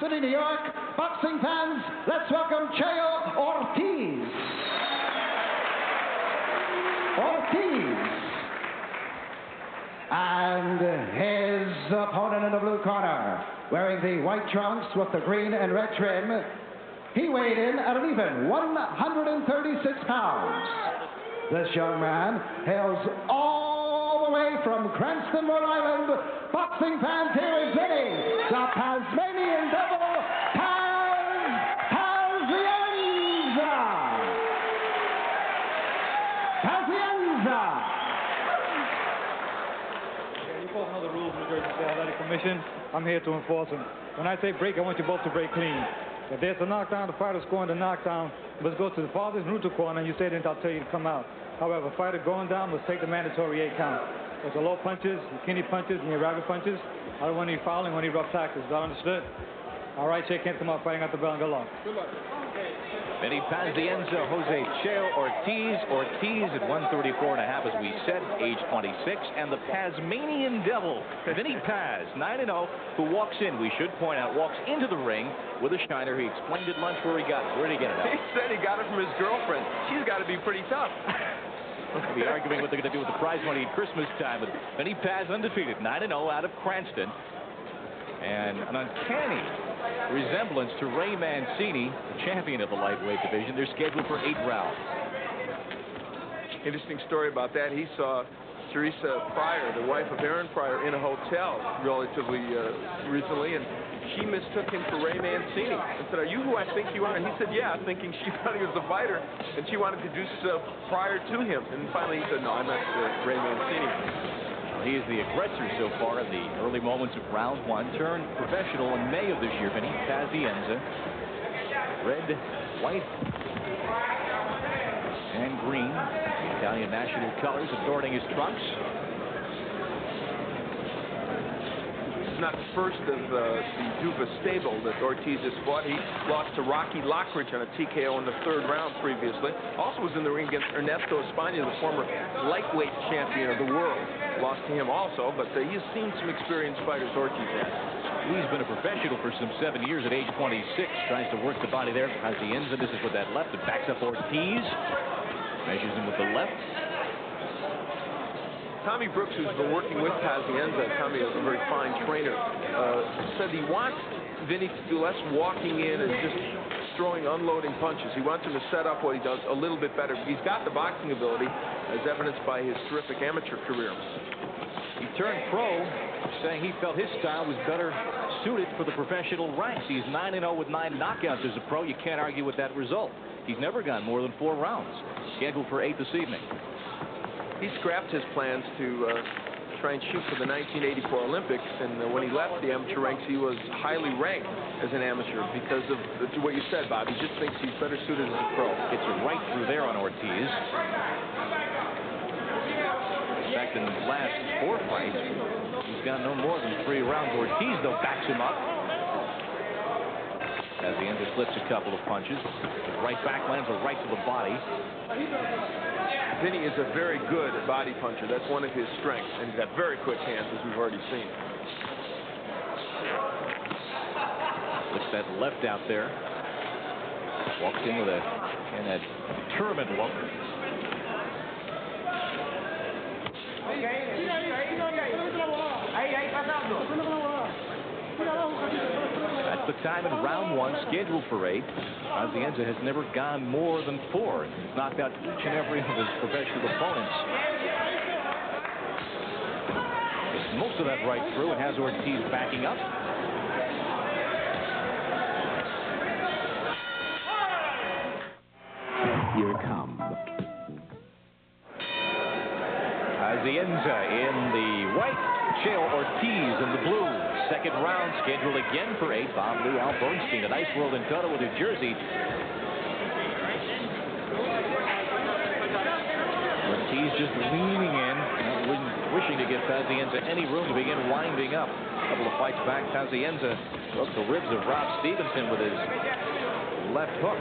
City, New York. Boxing fans, let's welcome Cheo Ortiz. And his opponent in the blue corner, wearing the white trunks with the green and red trim, he weighed in at an even 136 pounds. This young man hails all the way from Cranston, Rhode Island. Boxing fans, here is Vinny, the Tasmanian Devil, Pazienza. You both know the rules of the New Jersey State Athletic Commission. I'm here to enforce them. When I say break, I want you both to break clean. If there's a knockdown, the fighter scoring the knockdown must go to the farthest neutral corner, and you say, then I'll tell you to come out. However, fighter going down must take the mandatory 8 count. There's the low punches, your kidney punches, and your rabbit punches. I don't want any fouling, any rough tackles. Is that understood? All right, shake hands, come out fighting out the bell, and good luck. Good luck. Vinny Pazienza, Jose Cheo Ortiz. Ortiz at 134.5, as we said, age 26. And the Tasmanian Devil, Vinny Paz, 9-0, who walks in, we should point out, walks into the ring with a shiner. He explained at lunch where he got it. Where did he get it out? He said he got it from his girlfriend. She's got to be pretty tough. We'll be arguing what they're going to do with the prize money at Christmas time. But Vinny Paz undefeated, 9-0 out of Cranston. And an uncanny resemblance to Ray Mancini, the champion of the lightweight division. They're scheduled for 8 rounds. Interesting story about that. He saw Teresa Pryor, the wife of Aaron Pryor, in a hotel relatively recently, and she mistook him for Ray Mancini and said, "Are you who I think you are?" And he said, "Yeah," thinking she thought he was the fighter, and she wanted to introduce Pryor to him. And finally he said, "No, I'm not Ray Mancini." He is the aggressor so far in the early moments of round 1. Turned professional in May of this year, Vinny Pazienza. Red, white, and green. The Italian national colors adorning his trunks. It's not the first of the Duva stable that Ortiz has fought. He lost to Rocky Lockridge on a TKO in the 3rd round previously. Also was in the ring against Ernesto Espana, the former lightweight champion of the world. Lost to him also, but he's seen some experienced fighters, Ortiz has. He's been a professional for some 7 years at age 26. Tries to work the body there. Pazienza, this is with that left. It backs up Ortiz. Measures him with the left. Tommy Brooks, who's been working with Pazienza, Tommy is a very fine trainer, said he wants Vinny to do less walking in and just throwing, unloading punches. He wants him to set up what he does a little bit better. He's got the boxing ability, as evidenced by his terrific amateur career. He turned pro, saying he felt his style was better suited for the professional ranks. He's 9-0 with 9 knockouts as a pro. You can't argue with that result. He's never gone more than 4 rounds. Scheduled for 8 this evening. He scrapped his plans to try and shoot for the 1984 Olympics, and when he left the amateur ranks, he was highly ranked as an amateur because of what you said, Bob. He just thinks he's better suited as a pro. Gets it right through there on Ortiz. In fact, in the last 4 fights, he's got no more than 3 rounds. Ortiz, though, backs him up. As the end slips a couple of punches. The right back lands a right to the body. Vinny is a very good body puncher. That's one of his strengths, and he's got very quick hands, as we've already seen. Looks that left out there. Walks in with that determined look. That's the time in round 1, scheduled for 8. Pazienza has never gone more than 4. He's knocked out each and every of his professional opponents. Gets most of that right through and has Ortiz backing up. Here it comes. Pazienza in the white, Cheo Ortiz in the blue. Second round scheduled again for 8. Bob Lee, Al Bernstein, a nice world in Ottawa, New Jersey. Ortiz just leaning in, wishing to give Pazienza any room to begin winding up. A couple of fights back, Pazienza broke the ribs of Rob Stevenson with his left hook.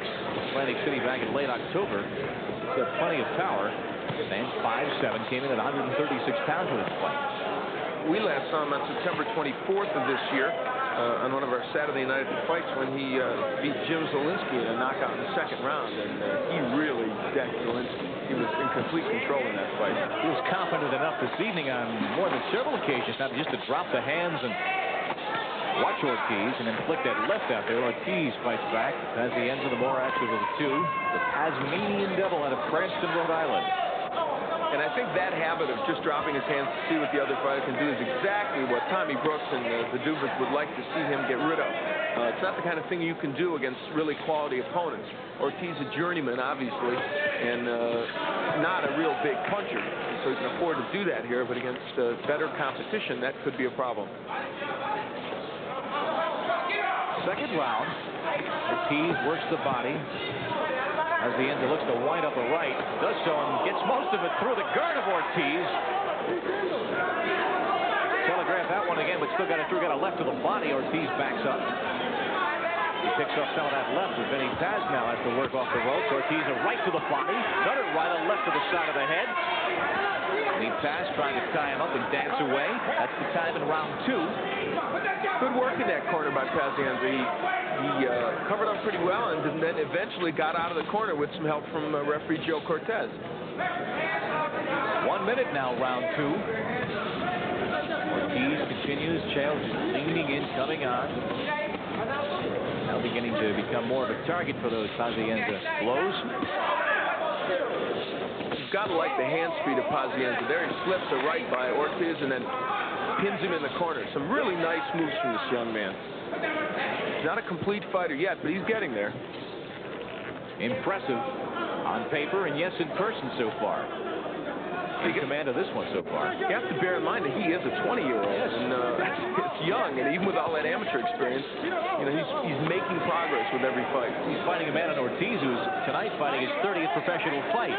Atlantic City back in late October. He's got plenty of power. Stands 5'7", came in at 136 pounds with his fight. We last saw him on September 24th of this year on one of our Saturday night fights when he beat Jim Zielinski in a knockout in the second round, and he really decked Zielinski. He was in complete control in that fight. He was confident enough this evening on more than several occasions, not just to drop the hands and watch Ortiz and inflict that left out there. Ortiz fights back. Pazienza, the more active of the two. The Tasmanian Devil out of Cranston, Rhode Island. And I think that habit of just dropping his hands to see what the other fighter can do is exactly what Tommy Brooks and the Dubas would like to see him get rid of. It's not the kind of thing you can do against really quality opponents. Ortiz a journeyman, obviously, and not a real big puncher, so he can afford to do that here, but against better competition, that could be a problem. Second round. Ortiz works the body. Pazienza looks to wind up a right. Does so and gets most of it through the guard of Ortiz. Telegraph that one again, but still got it through. Got a left to the body. Ortiz backs up. He picks up some of that left, but Vinny Paz now has to work off the ropes. Ortiz a right to the body. Another right, a left to the side of the head. Vinny Paz trying to tie him up and dance away. That's the time in round 2. Good work in that corner by Pazienza. He covered up pretty well and then eventually got out of the corner with some help from referee Joe Cortez. 1 minute now, round 2. Ortiz continues. Chael just leaning in, coming on. Now beginning to become more of a target for those Pazienza blows. You've got to like the hand speed of Pazienza. There he slips a right by Ortiz and then pins him in the corner. Some really nice moves from this young man. He's not a complete fighter yet, but he's getting there. Impressive on paper and yes, in person so far. In command of this one so far. You have to bear in mind that he is a 20-year-old, yes. and it's young, and even with all that amateur experience, you know, he's making progress with every fight. He's fighting a man in Ortiz who's tonight fighting his 30th professional fight.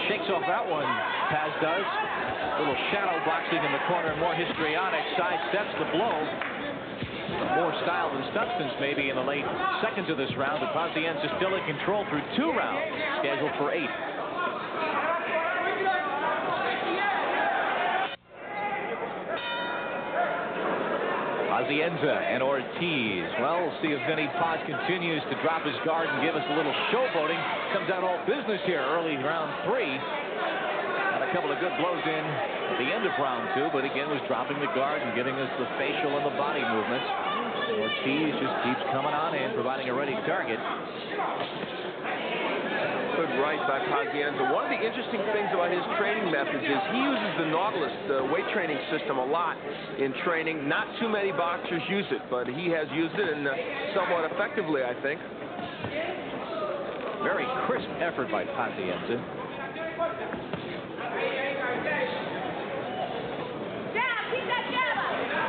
Shakes off that one, Paz does. A little shadow boxing in the corner, more histrionic, sidesteps the blow. More style than substance maybe in the late seconds of this round, but Pazienza still in control through 2 rounds, scheduled for 8. Pazienza and Ortiz. Well, we'll see if Vinny Paz continues to drop his guard and give us a little showboating. Comes out all business here early round 3. Got a couple of good blows in at the end of round 2, but again was dropping the guard and giving us the facial and the body movements. Ortiz just keeps coming on in, providing a ready target. Good right by Pazienza. One of the interesting things about his training methods is he uses the Nautilus weight training system a lot in training. Not too many boxers use it, but he has used it, and somewhat effectively, I think. Very crisp effort by Pazienza.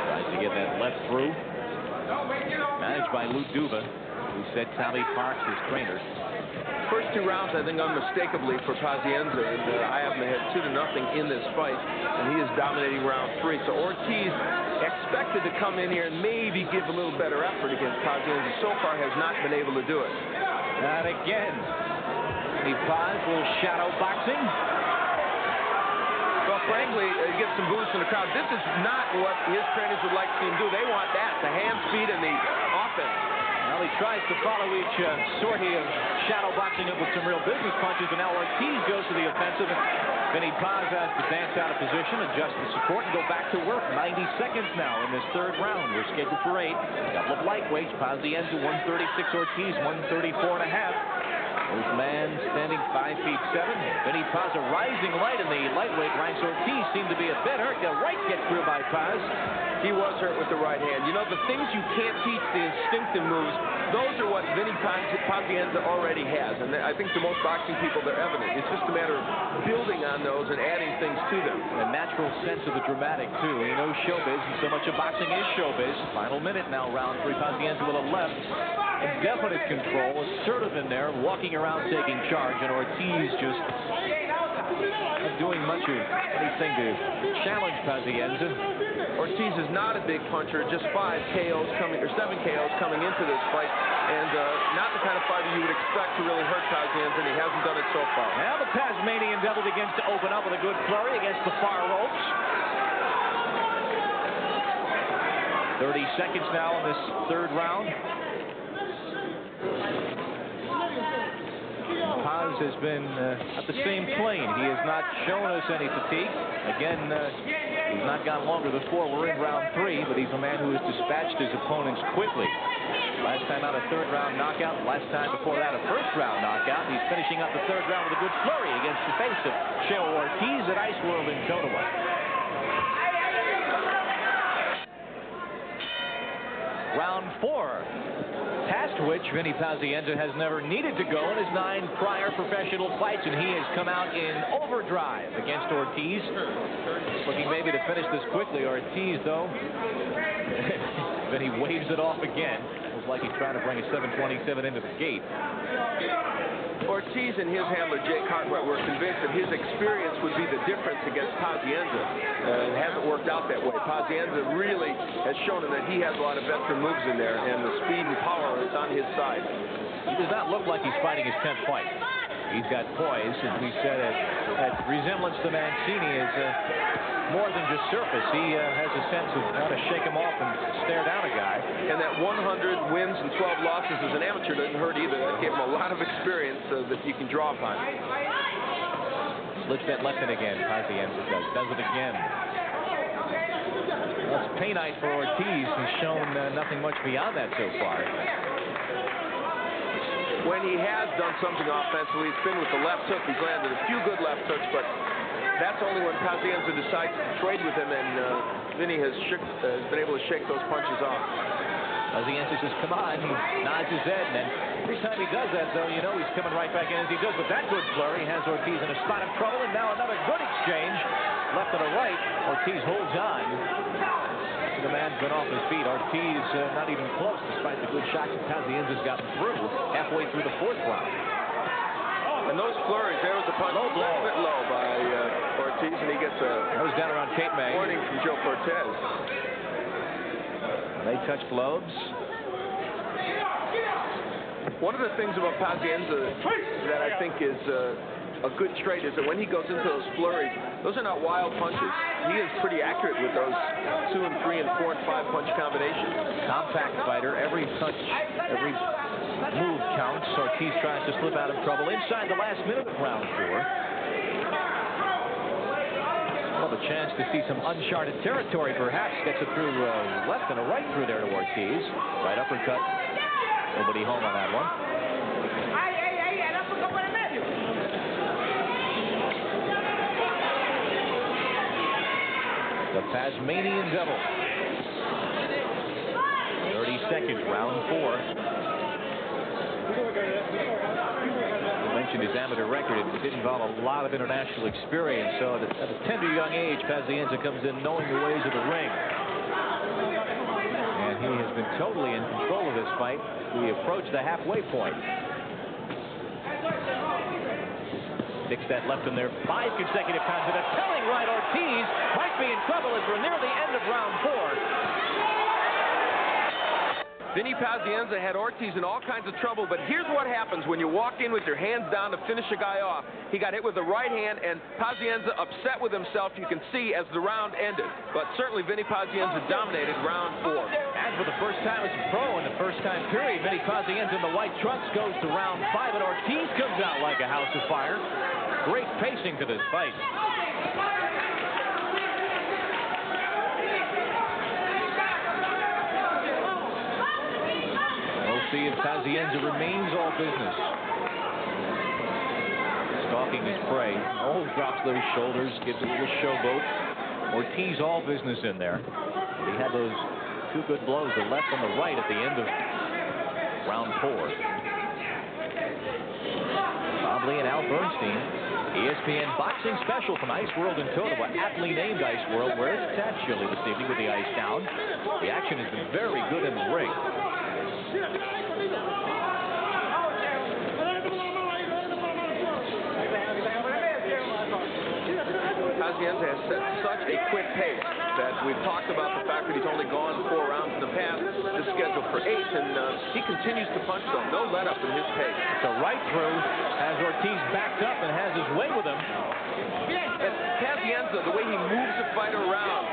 Tries to get that left through. Managed by Lou Duva, who said Tommy Parks, his trainer. First 2 rounds, I think, unmistakably for Pazienza, and I have him ahead 2-0 in this fight, and he is dominating round 3. So Ortiz expected to come in here and maybe give a little better effort against Pazienza. So far, has not been able to do it. Not again. He paused, a little shadow boxing. Well, frankly, get some boos from the crowd. This is not what his trainers would like to see him do. They want that, the hand speed and the offense. Well, he tries to follow each sortie of shadow boxing up with some real business punches, and now Ortiz goes to the offensive. Vinny Paz has to dance out of position, adjust the support, and go back to work. 90 seconds now in this 3rd round. We're scheduled for 8. A couple of lightweights. Pazienza 136, Ortiz 134.5. This man standing 5'7". Vinny Paz a rising light in the lightweight ranks. Ortiz seemed to be a bit hurt. The right gets through by Paz. He was hurt with the right hand. You know, the things you can't teach, the instinctive moves, those are what Vinny Pazienza already has. And I think to most boxing people, they're evident. It's just a matter of building on those and adding things to them. A natural sense of the dramatic, too. He knows showbiz, and so much of boxing is showbiz. Final minute now, round 3. Pazienza with a left. In definite control, assertive in there, walking around taking charge, and Ortiz just not doing much of anything to challenge Pazienza. Ortiz is not a big puncher, just 7 KOs coming into this fight, and not the kind of fighter you would expect to really hurt Pazienza, and he hasn't done it so far. Now the Tasmanian Devil begins to open up with a good flurry against the far ropes. 30 seconds now in this third round. Paz has been at the same plane. He has not shown us any fatigue. Again, he's not gone longer than 4. We're in round 3, but he's a man who has dispatched his opponents quickly. Last time out, a third-round knockout. Last time before that, a first-round knockout. He's finishing up the third round with a good flurry against the face of Ortiz at Ice World in Totowa. Round 4, past which Vinny Pazienza has never needed to go in his 9 prior professional fights, and he has come out in overdrive against Ortiz. Looking maybe to finish this quickly. Ortiz, though, Vinny waves it off again. It was like he's trying to bring a 727 into the gate. Ortiz and his handler, Jake Cartwright, were convinced that his experience would be the difference against Pazienza. It hasn't worked out that way. Pazienza really has shown him that he has a lot of veteran moves in there, and the speed and power is on his side. He does not look like he's fighting his 10th fight. He's got poise, as we said, that resemblance to Mancini is more than just surface. He has a sense of how to shake him off and stare down a guy. And that 100 wins and 12 losses as an amateur doesn't hurt either. That gave him a lot of experience that you can draw upon. Slips that left in again. Pazienza does it again. Well, it's pay night for Ortiz. He's shown nothing much beyond that so far. When he has done something offensively, it's been with the left hook. He's landed a few good left hooks, but that's only when Pazienza decides to trade with him, and Vinny has been able to shake those punches off. Pazienza says, come on. He nods his head, and then every time he does that, though, you know he's coming right back in as he does. But that good flurry has Ortiz in a spot of trouble, and now another good exchange. Left and a right. Ortiz holds on. The man's been off his feet. Ortiz not even close, despite the good shots that Pazienza's gotten through halfway through the 4th round. And those flurries, there was a punch a little bit low by Ortiz, and he gets a goes down around Cape May. warning from Joe Cortez. They touch gloves. One of the things about Pazienza that I think is a good trait is that when he goes into those flurries, those are not wild punches. He is pretty accurate with those 2 and 3 and 4 and 5 punch combinations. Compact fighter. Every touch, every move counts. Ortiz tries to slip out of trouble inside the last minute of round 4. Well, the chance to see some uncharted territory, perhaps. Gets it through left and a right through there to Ortiz. Right uppercut. Nobody home on that one. The Tasmanian Devil. 30 seconds, round 4. I mentioned his amateur record. It did involve a lot of international experience, so at a tender young age, Pazienza comes in knowing the ways of the ring. And he has been totally in control of this fight. We approach the halfway point. Sticks that left in there 5 consecutive times. And a telling right, Ortiz might be in trouble as we're near the end of round 4. Vinny Pazienza had Ortiz in all kinds of trouble, but here's what happens when you walk in with your hands down to finish a guy off. He got hit with the right hand, and Pazienza upset with himself, you can see, as the round ended. But certainly Vinny Pazienza dominated round 4. And for the first time as a pro in the first-time period, Vinny Pazienza in the white trunks goes to round 5, and Ortiz comes out like a house of fire. Great pacing to this fight. We'll see if Pazienza remains all business. Stalking his prey. Oh, drops those shoulders, gives a little showboat. Ortiz all business in there. He had those 2 good blows, the left and the right, at the end of round 4. Bob Lee and Al Bernstein. ESPN boxing special from Ice World in Totowa, aptly named Ice World, where it's that chilly this evening with the ice down. The action has been very good in the ring. Pazienza has set such a quick pace that we've talked about the fact that he's only gone 4 rounds in the past. This is scheduled for 8, and he continues to punch, though. No let-up in his pace. So right through has Ortiz backed up and has his way with him. And Pazienza, the way he moves the fight around,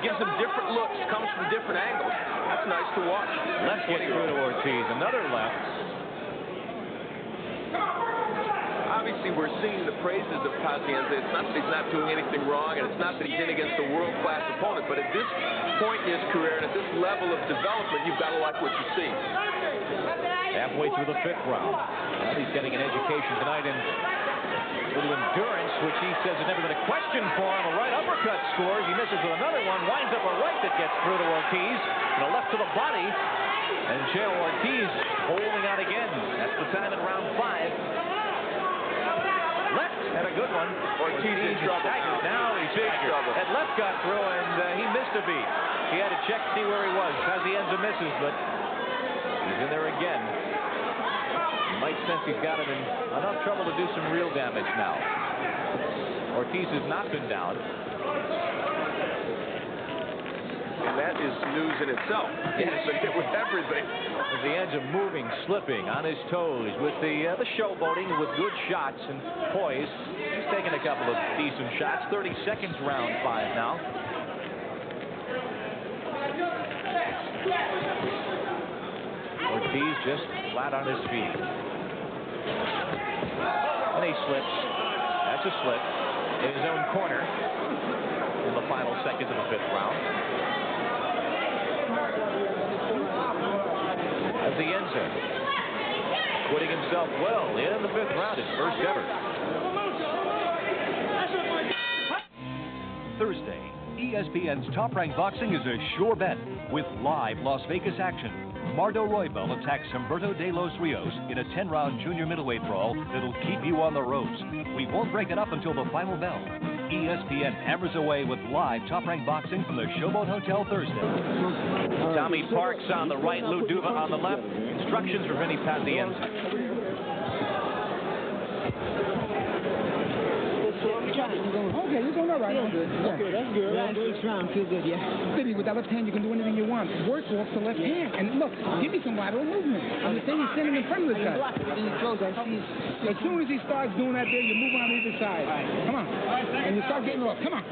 gives him different looks, comes from different angles. That's nice to watch. Left get through to Ortiz. Another left. Obviously, we're seeing the praises of Pazienza. It's not that he's not doing anything wrong, and it's not that he's in against a world-class opponent, but at this point in his career and at this level of development, you've got to like what you see. Halfway through the 5th round. Well, he's getting an education tonight in a little endurance, which he says has never been a question for him. A right uppercut scores. He misses with another one. Winds up a right that gets through to Ortiz. And a left to the body. And Chael Ortiz holding out again. That's the time in round 5. Left had a good one. Ortiz in trouble. Now he's big trouble. That left got through, and he missed a beat. He had to check to see where he was. Pazienza misses, but he's in there again. You might sense he's got him in enough trouble to do some real damage now. Ortiz has not been down. And that is news in itself. He's been hit with everything. Pazienza moving, slipping, on his toes with the showboating with good shots and poise. He's taken a couple of decent shots. 30 seconds, round 5 now. Ortiz just flat on his feet. And he slips. That's a slip in his own corner in the final seconds of the 5th round. Pazienza putting himself well in the 5th round, his first ever. Thursday, ESPN's Top Rank Boxing is a sure bet with live Las Vegas action. Mardo Roybal attacks Humberto de los Rios in a 10-round junior middleweight brawl that'll keep you on the ropes. We won't break it up until the final bell. ESPN hammers away with live top-ranked boxing from the Showboat Hotel Thursday. Tommy Parks on the right, Lou Duva on the left. Instructions for Vinny Pazienza. Okay, you're doing all right. I'm good. Okay, that's good. Last 6 rounds, feel good, yeah. Vinny, with that left hand, you can do anything you want. Work off the left hand. And look, give me some lateral movement. I'm the thing he's standing in front of this guy. As soon as he starts doing that there, you move on either side. Come on. And you start getting off. Come on.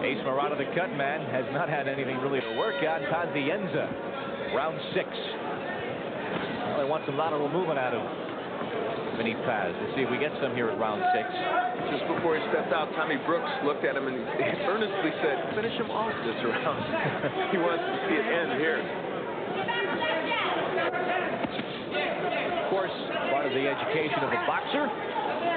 Ace Murata, the cut man, has not had anything really to work on. Pazienza, round 6. Well, they want some lateral movement out of Vinny Paz. Let's see if we get some here at round 6. Just before he stepped out, Tommy Brooks looked at him and he earnestly said, finish him off this round. He wants to see it end here. Of course, part of the education of a boxer,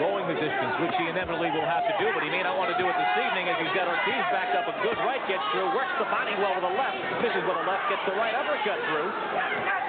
going the distance, which he inevitably will have to do, but he may not want to do it this evening as he's got Ortiz backed up. A good right gets through, works the body well with the left, misses with the left, gets the right uppercut through.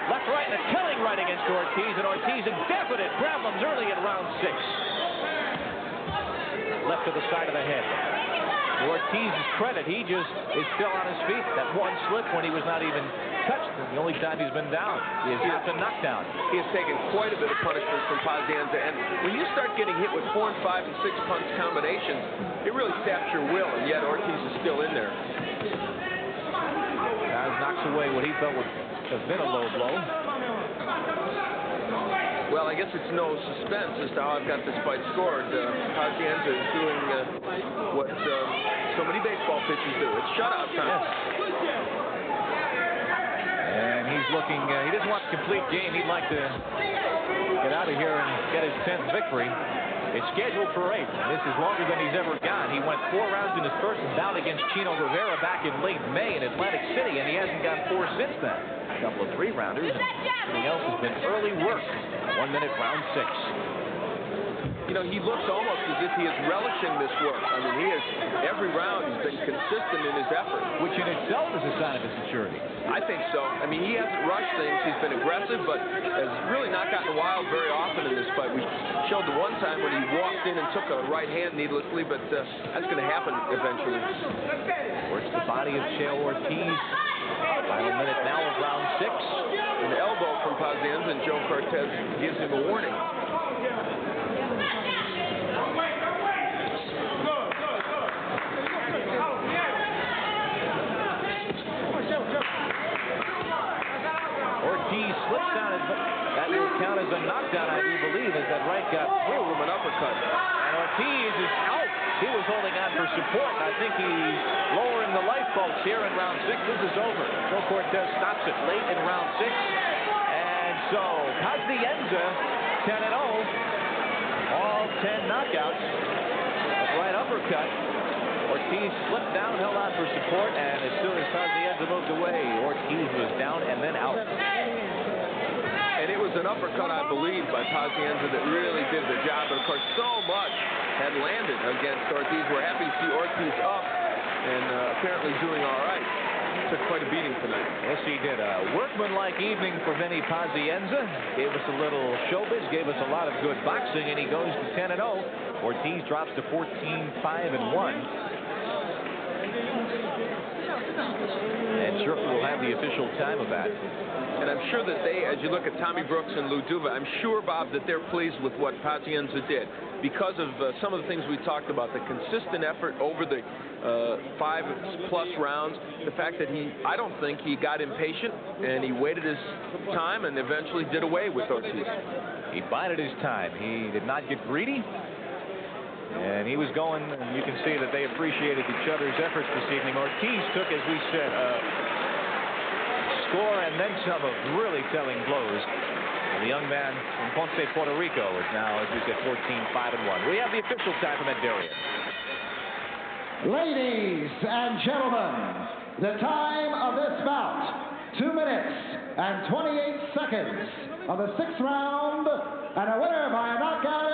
Left, right, and a killing right against Ortiz, and Ortiz in definite problems early in round 6. Left to the side of the head. To Ortiz's credit, he just is still on his feet. That one slip when he was not even touched, the only time he's been down. He has not been knocked down. He has taken quite a bit of punishment from Pazienza, and when you start getting hit with 4 and 5 and 6 punch combinations, it really saps your will, and yet Ortiz is still in there. Paz knocks away what he felt would have been a low blow. Well, I guess it's no suspense as to how I've got this fight scored. Pazienza is doing what so many baseball pitchers do. It's shutout time. Yes. And he's looking, he doesn't want a complete game. He'd like to get out of here and get his 10th victory. It's scheduled for 8. This is longer than he's ever gone. He went 4 rounds in his first bout against Chino Rivera back in late May in Atlantic City, and he hasn't gone 4 since then. A couple of 3-rounders, and everything else has been early work. 1 minute, round 6. You know, he looks almost as if he is relishing this work. I mean, he is, every round he's been consistent in his effort. Which in itself is a sign of his maturity. I think so. I mean, he hasn't rushed things. He's been aggressive, but has really not gotten wild very often in this fight. We showed the one time when he walked in and took a right hand needlessly, but that's going to happen eventually. Works the body of Chael Ortiz. Final minute now of round 6. An elbow from Pazienza, and Joe Cortez gives him a warning. knockdown. That will count as a knockdown, I do believe, as that right got through from an uppercut. And Ortiz is out. He was holding on for support, and I think he's lowering the lifeboats here in round 6. This is over. So Cortez stops it late in round 6. And so Pazienza, 10-0. All 10 knockouts. That right uppercut. Ortiz slipped down, held on for support, and as soon as Pazienza moved away, Ortiz was down and then out. And it was an uppercut, I believe, by Pazienza that really did the job. And, of course, so much had landed against Ortiz. We're happy to see Ortiz up and apparently doing all right. Took quite a beating tonight. Yes, he did. A workmanlike evening for Vinny Pazienza. Gave us a little showbiz, gave us a lot of good boxing, and he goes to 10-0. Ortiz drops to 14-5-1. And certainly will have the official time of that. And I'm sure that they, as you look at Tommy Brooks and Lou Duva, I'm sure, Bob, that they're pleased with what Pazienza did because of some of the things we talked about, the consistent effort over the 5+ rounds, the fact that I don't think he got impatient, and he waited his time and eventually did away with Ortiz. He bided his time. He did not get greedy. And he was going, and you can see that they appreciated each other's efforts this evening. Ortiz took, as we said, score and then some of really telling blows. And the young man from Ponce, Puerto Rico is now, as we said, 14-5-1. We have the official time from Ed Darian. Ladies and gentlemen, the time of this bout, 2 minutes and 28 seconds of the 6th round, and a winner by a knockout